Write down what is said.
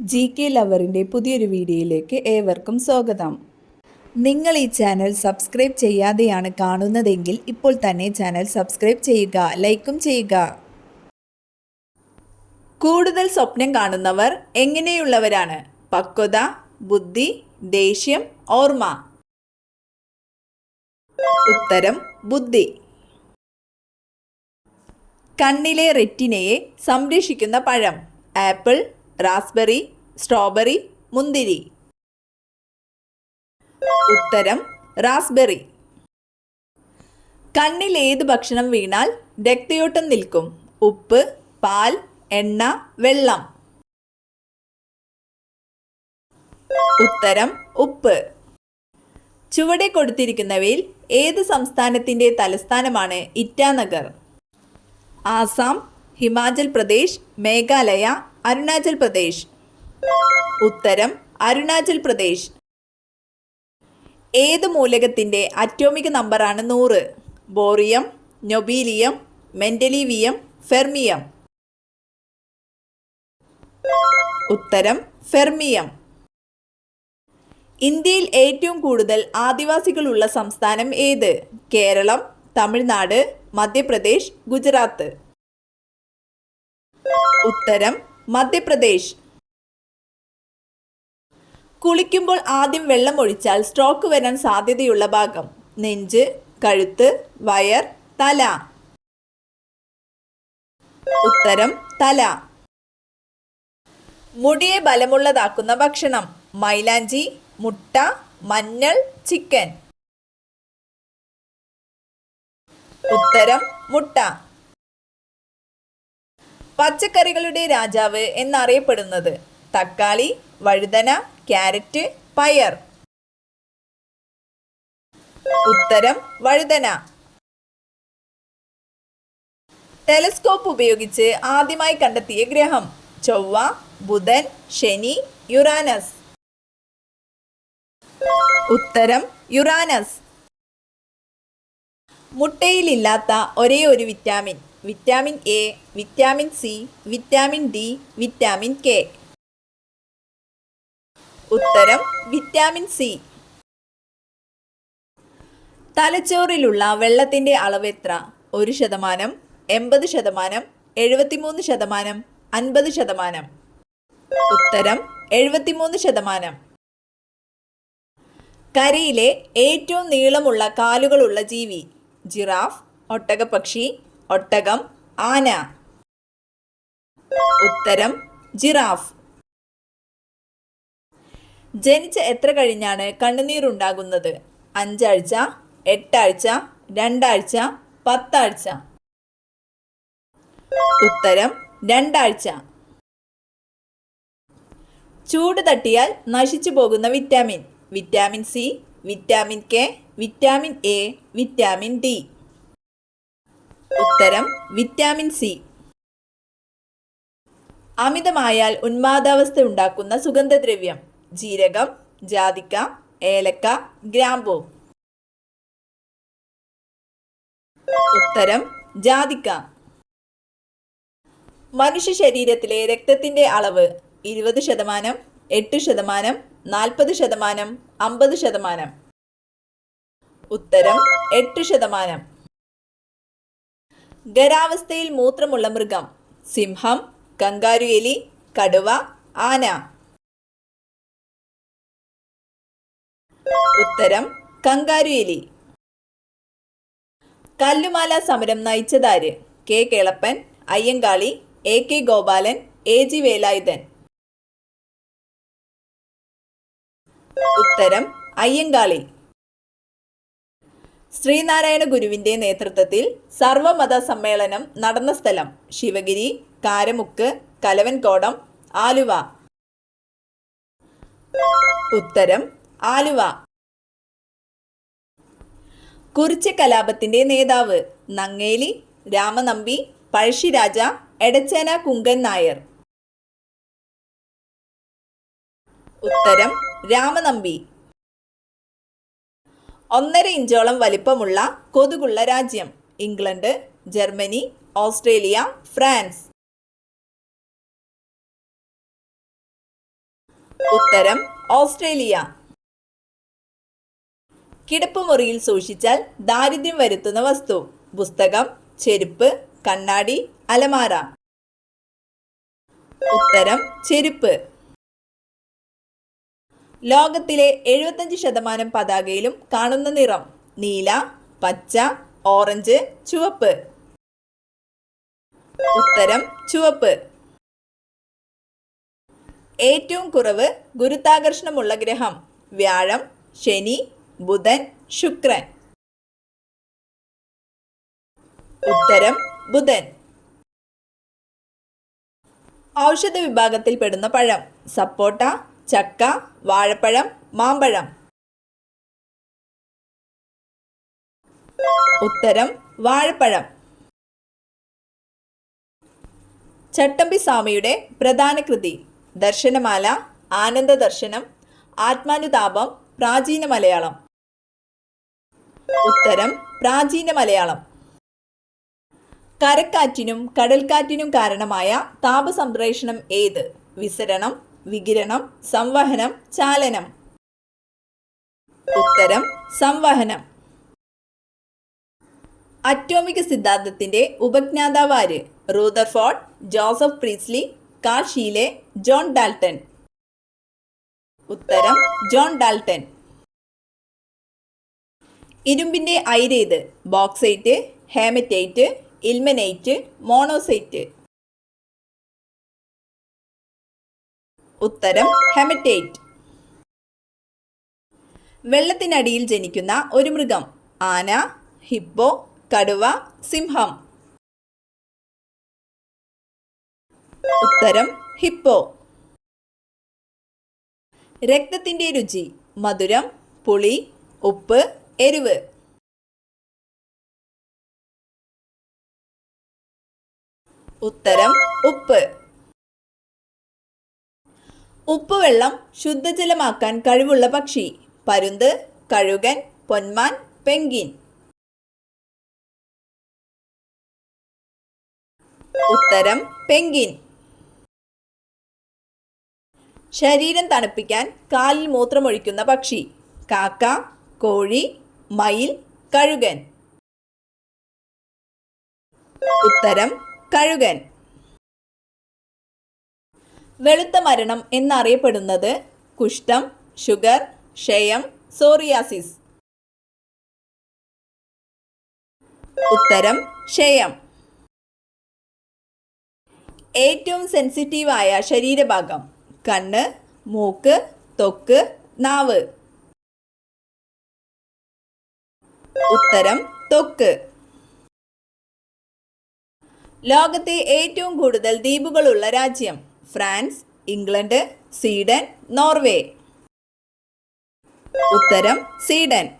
GK ലവറിൻ്റെ പുതിയൊരു വീഡിയോയിലേക്ക് ഏവർക്കും സ്വാഗതം. നിങ്ങൾ ഈ ചാനൽ സബ്സ്ക്രൈബ് ചെയ്യാതെയാണ് കാണുന്നതെങ്കിൽ ഇപ്പോൾ തന്നെ ചാനൽ സബ്സ്ക്രൈബ് ചെയ്യുക, ലൈക്കും ചെയ്യുക. കൂടുതൽ സ്വപ്നം കാണുന്നവർ എങ്ങനെയുള്ളവരാണ്? പക്വത, ബുദ്ധി, ദേഷ്യം, ഓർമ്മ. ഉത്തരം ബുദ്ധി. കണ്ണിലെ റെറ്റിനയെ സംരക്ഷിക്കുന്ന പഴം? ആപ്പിൾ, റാസ്ബെറി, സ്ട്രോബെറി, മുന്തിരി. ഉത്തരം റാസ്ബെറി. കണ്ണിൽ ഏത് ഭക്ഷണം വീണാൽ രക്തയോട്ടം നിൽക്കും? ഉപ്പ്, പാൽ, എണ്ണ, വെള്ളം. ഉത്തരം ഉപ്പ്. ചുവടെ കൊടുത്തിരിക്കുന്നവയിൽ ഏത് സംസ്ഥാനത്തിൻ്റെ തലസ്ഥാനമാണ് ഇറ്റാനഗർ? ആസാം, ഹിമാചൽ പ്രദേശ്, മേഘാലയ, അരുണാചൽ പ്രദേശ്. ഉത്തരം അരുണാചൽ പ്രദേശ്. ഏത് മൂലകത്തിൻ്റെ അറ്റോമിക് നമ്പറാണ് 100? ബോറിയം, നൊബീലിയം, മെൻഡലീവിയം, ഫെർമിയം. ഉത്തരം ഫെർമിയം. ഇന്ത്യയിൽ ഏറ്റവും കൂടുതൽ ആദിവാസികളുള്ള സംസ്ഥാനം ഏത്? കേരളം, തമിഴ്നാട്, മധ്യപ്രദേശ്, ഗുജറാത്ത്. ഉത്തരം മധ്യപ്രദേശ്. കുളിക്കുമ്പോൾ ആദ്യം വെള്ളം ഒഴിച്ചാൽ സ്ട്രോക്ക് വരാൻ സാധ്യതയുള്ള ഭാഗം? നെഞ്ച്, കഴുത്ത്, വയർ, തല. ഉത്തരം തല. മുടിയെ ബലമുള്ളതാക്കുന്ന ഭക്ഷണം? മൈലാഞ്ചി, മുട്ട, മഞ്ഞൾ, ചിക്കൻ. ഉത്തരം മുട്ട. പച്ചക്കറികളുടെ രാജാവ് എന്നറിയപ്പെടുന്നത്? തക്കാളി, വഴുതന, ക്യാരറ്റ്, പയർ. ഉത്തരം വഴുതന. ടെലിസ്കോപ്പ് ഉപയോഗിച്ച് ആദ്യമായി കണ്ടെത്തിയ ഗ്രഹം? ചൊവ്വ, ബുധൻ, ശനി, യുറാനസ്. ഉത്തരം യുറാനസ്. മുട്ടയിലില്ലാത്ത ഒരേ ഒരു vitamin? Vitamin A, vitamin C, vitamin D, vitamin K. ഉത്തരം വിറ്റാമിൻ സി. തലച്ചോറിലുള്ള വെള്ളത്തിൻ്റെ അളവ് എത്ര? 1%, 80%, 73%, 50%. ഉത്തരം 73%. കരയിലെ ഏറ്റവും നീളമുള്ള കാലുകളുള്ള ജീവി? ജിറാഫ്, ഒട്ടകപ്പക്ഷി, ഒട്ടകം, ആന. ഉത്തരം ജിറാഫ്. ജനിച്ച എത്ര കഴിഞ്ഞാണ് കണ്ണുനീരുണ്ടാകുന്നത്? 5 ആഴ്ച, 8 ആഴ്ച, 2 ആഴ്ച, 10 ആഴ്ച. ഉത്തരം 2 ആഴ്ച. ചൂട് തട്ടിയാൽ നശിച്ചു പോകുന്ന vitamin? Vitamin C, vitamin K, vitamin A, vitamin D. ഉത്തരം വിറ്റാമിൻ സി. അമിതമായാൽ ഉന്മാദാവസ്ഥ ഉണ്ടാക്കുന്ന സുഗന്ധദ്രവ്യം? ജീരകം, ജാതിക്ക, ഏലക്ക, ഗ്രാമ്പൂ. ഉത്തരം ജാതിക്ക. മനുഷ്യ ശരീരത്തിലെ രക്തത്തിൻ്റെ അളവ്? 20%, 8%, 40%, 50%. ഉത്തരം 8%. ഖരാവസ്ഥയിൽ മൂത്രമുള്ള മൃഗം? സിംഹം, കങ്കാരു എലി, കടുവ, ആന. ഉത്തരം കങ്കാരു എലി. കല്ലുമാല സമരം നയിച്ചതാര്? K Kelappan, Ayyankali, AK Gopalan, AG Velayudhan. ഉത്തരം അയ്യങ്കാളി. ശ്രീനാരായണ ഗുരുവിൻ്റെ നേതൃത്വത്തിൽ സർവമത സമ്മേളനം നടന്ന സ്ഥലം? ശിവഗിരി, കാരമുക്ക്, കലവൻകോടം, ആലുവ. ഉത്തരം ആലുവ. കുറിച്യ കലാപത്തിൻ്റെ നേതാവ്? നങ്ങേലി, രാമനമ്പി, പഴശ്ശിരാജ, എടച്ചേന കുങ്കൻ നായർ. ഉത്തരം രാമനമ്പി. 1.5 ഇഞ്ചോളം വലിപ്പമുള്ള കൊതുകുള്ള രാജ്യം? England, Germany, Australia, France. ഉത്തരം ഓസ്ട്രേലിയ. കിടപ്പുമുറിയിൽ സൂക്ഷിച്ചാൽ ദാരിദ്ര്യം വരുത്തുന്ന വസ്തു. പുസ്തകം, ചെരുപ്പ്, കണ്ണാടി, അലമാര. ഉത്തരം ചെരുപ്പ്. ലോകത്തിലെ 75% പതാകയിലും കാണുന്ന നിറം. നീല, പച്ച, ഓറഞ്ച്, ചുവപ്പ്. ഉത്തരം ചുവപ്പ്. ഏറ്റവും കുറവ് ഗുരുത്വാകർഷണമുള്ള ഗ്രഹം. വ്യാഴം, ശനി, ബുധൻ, ശുക്രൻ. ഉത്തരം ബുധൻ. ഔഷധ വിഭാഗത്തിൽ പെടുന്ന പഴം. സപ്പോട്ട, ചക്ക, വാഴപ്പഴം, മാമ്പഴം. ഉത്തരം വാഴപ്പഴം. ചട്ടമ്പി സ്വാമിയുടെ പ്രധാന കൃതി. ദർശനമാല, ആനന്ദ ദർശനം, ആത്മാനുതാപം, പ്രാചീന മലയാളം. ഉത്തരം പ്രാചീന മലയാളം. കരക്കാറ്റിനും കടൽക്കാറ്റിനും കാരണമായ താപസംപ്രേഷണം ഏത്? വിസരണം, വികിരണം, സംവഹനം, ചാലനം. ഉത്തരം സംവഹനം. അറ്റോമിക സിദ്ധാന്തത്തിന്റെ ഉപജ്ഞാതാവ് ആര്? Rutherford, Joseph Priestley, Carl Scheele, John Dalton. ഉത്തരം ജോൺ ഡാൽട്ടൺ. ഇരുമ്പിന്റെ അയിരേത്? Bauxite, hematite, ilmenite, monazite. ഉത്തരം ഹെമറ്റൈറ്റ്. വെള്ളത്തിനടിയിൽ ജനിക്കുന്ന ഒരു മൃഗം. ആന, ഹിപ്പോ, കടുവ, സിംഹം. ഉത്തരം ഹിപ്പോ. രക്തത്തിന്റെ രുചി. മധുരം, പുളി, ഉപ്പ്, എരിവ്. ഉത്തരം ഉപ്പ്. ഉപ്പുവെള്ളം ശുദ്ധജലമാക്കാൻ കഴിവുള്ള പക്ഷി. പരുന്ത്, കഴുകൻ, പൊന്മാൻ, പെൻഗ്വിൻ. ഉത്തരം പെൻഗ്വിൻ. ശരീരം തണുപ്പിക്കാൻ കാലിൽ മൂത്രമൊഴിക്കുന്ന പക്ഷി. കാക്ക, കോഴി, മയിൽ, കഴുകൻ. ഉത്തരം കഴുകൻ. വെളുത്ത മരണം എന്നറിയപ്പെടുന്നത്? കുഷ്ഠം, ഷുഗർ, ക്ഷയം, സോറിയാസിസ്. ഉത്തരം ക്ഷയം. ഏറ്റവും സെൻസിറ്റീവായ ശരീരഭാഗം. കണ്ണ്, മൂക്ക്, ത്വക്ക്, നാവ്. ഉത്തരം ത്വക്ക്. ലോകത്തെ ഏറ്റവും കൂടുതൽ ദ്വീപുകളുള്ള രാജ്യം. France, England, Sweden, Norway. ഉത്തരം സ്വീഡൻ.